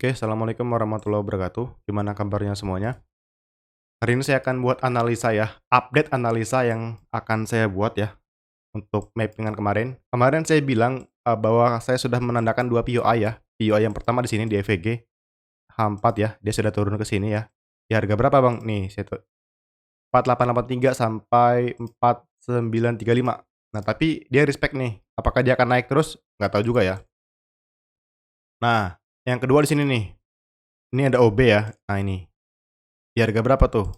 Oke, assalamualaikum warahmatullahi wabarakatuh. Gimana kabarnya semuanya? Hari ini saya akan buat analisa ya, update analisa yang akan saya buat ya untuk mappingan kemarin. Kemarin saya bilang bahwa saya sudah menandakan dua POI ya. POI yang pertama di sini di EVG H4 ya, dia sudah turun ke sini ya. Di harga berapa bang? Nih, 4883 sampai 4935. Nah, tapi dia respect nih. Apakah dia akan naik terus? Nggak tahu juga ya. Nah, yang kedua di sini nih. Ini ada OB ya. Nah, ini. Di harga berapa tuh?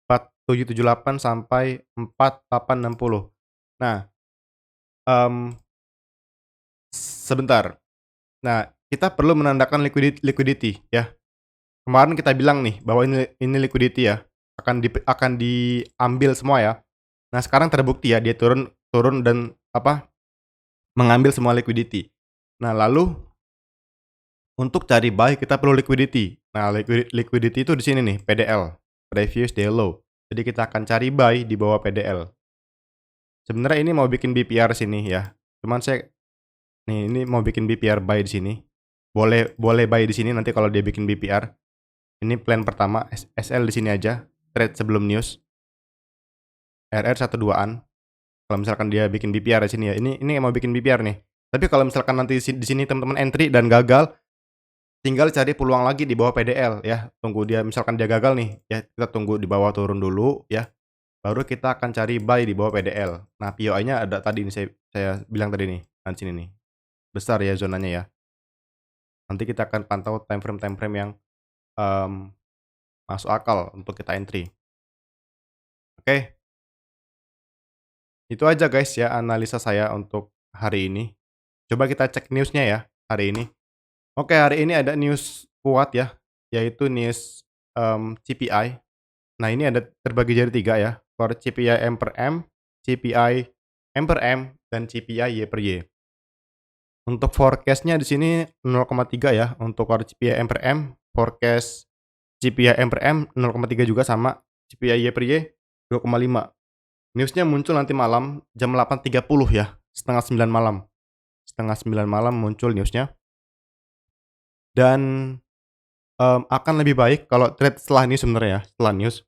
4778 sampai 4860. Nah, mmm, sebentar. Nah, kita perlu menandakan liquidity ya. Kemarin kita bilang nih bahwa ini liquidity ya, akan diambil semua ya. Nah, sekarang terbukti ya dia turun turun dan mengambil semua liquidity. Nah, lalu untuk cari buy kita perlu liquidity. Nah, liquidity itu di sini nih, PDL, previous day low. Jadi kita akan cari buy di bawah PDL. Sebenarnya ini mau bikin BPR sini ya. Cuman saya nih ini mau bikin BPR buy di sini. Boleh boleh buy di sini nanti kalau dia bikin BPR. Ini plan pertama SL di sini aja. Trade sebelum news. RR 12-an. Kalau misalkan dia bikin BPR di sini ya. Ini mau bikin BPR nih. Tapi kalau misalkan nanti di sini teman-teman entry dan gagal, tinggal cari peluang lagi di bawah PDL ya. Tunggu dia misalkan dia gagal nih ya, kita tunggu di bawah turun dulu ya. Baru kita akan cari buy di bawah PDL. Nah, POI-nya ada tadi nih saya bilang tadi nih, di sini nih. Besar ya zonanya ya. Nanti kita akan pantau time frame yang, mmm, masuk akal untuk kita entry. Oke, itu aja guys ya analisa saya untuk hari ini. Coba kita cek news-nya ya hari ini. Oke, hari ini ada news kuat ya, yaitu news, CPI. Nah, ini ada terbagi jadi 3 ya, for CPI M per M, CPI M per M, dan CPI Y per Y. Untuk forecast-nya di sini 0,3 ya untuk core CPI M per M, forecast CPI M per M 0,3 juga sama, CPI Y per Y 2,5. News-nya muncul nanti malam jam 8.30 ya, setengah 9 malam. Setengah 9 malam muncul news-nya. Dan, akan lebih baik kalau trade setelah news sebenarnya ya, setelah news.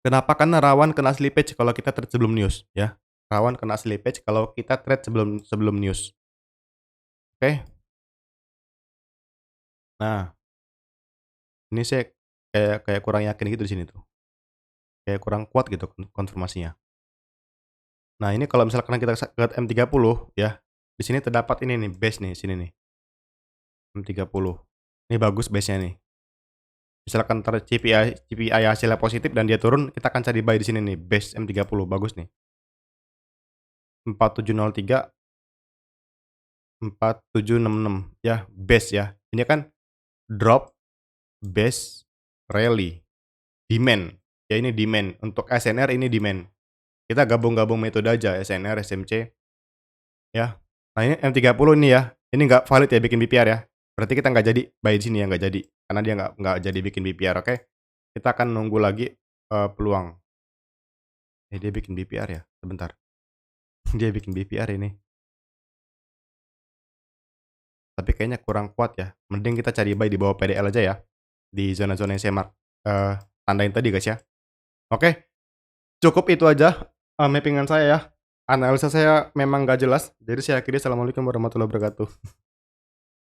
Kenapa? Karena rawan kena slippage kalau kita trade sebelum news ya. Rawan kena slippage kalau kita trade sebelum sebelum news. Oke. Nah, ini saya kayak kayak kurang yakin gitu di sini tuh. Kayak kurang kuat gitu konfirmasinya. Nah, ini kalau misalkan kita ke M30 ya, di sini terdapat ini nih, base nih, sini nih, M30. Ini bagus base-nya nih. Misalkan CPI hasilnya positif dan dia turun, kita akan cari buy di sini nih, base M30 bagus nih. 4703, 4766 ya, base ya. Ini kan drop, base, rally, demand. Ya ini demand. Untuk SNR ini demand. Kita gabung-gabung metode aja, SNR, SMC ya. Nah, ini M30 ini ya, ini nggak valid ya bikin BPR ya. Berarti kita nggak jadi buy di sini ya, nggak jadi. Karena dia nggak jadi bikin BPR, oke. Kita akan nunggu lagi, peluang. Dia bikin BPR ya? Sebentar. Dia bikin BPR ini. Tapi kayaknya kurang kuat ya. Mending kita cari buy di bawah PDL aja ya. Di zona-zona yang saya tandain tadi guys ya. Oke, cukup itu aja, mapping-an saya ya. Analisa saya memang nggak jelas. Jadi saya akhiri, assalamualaikum warahmatullahi wabarakatuh.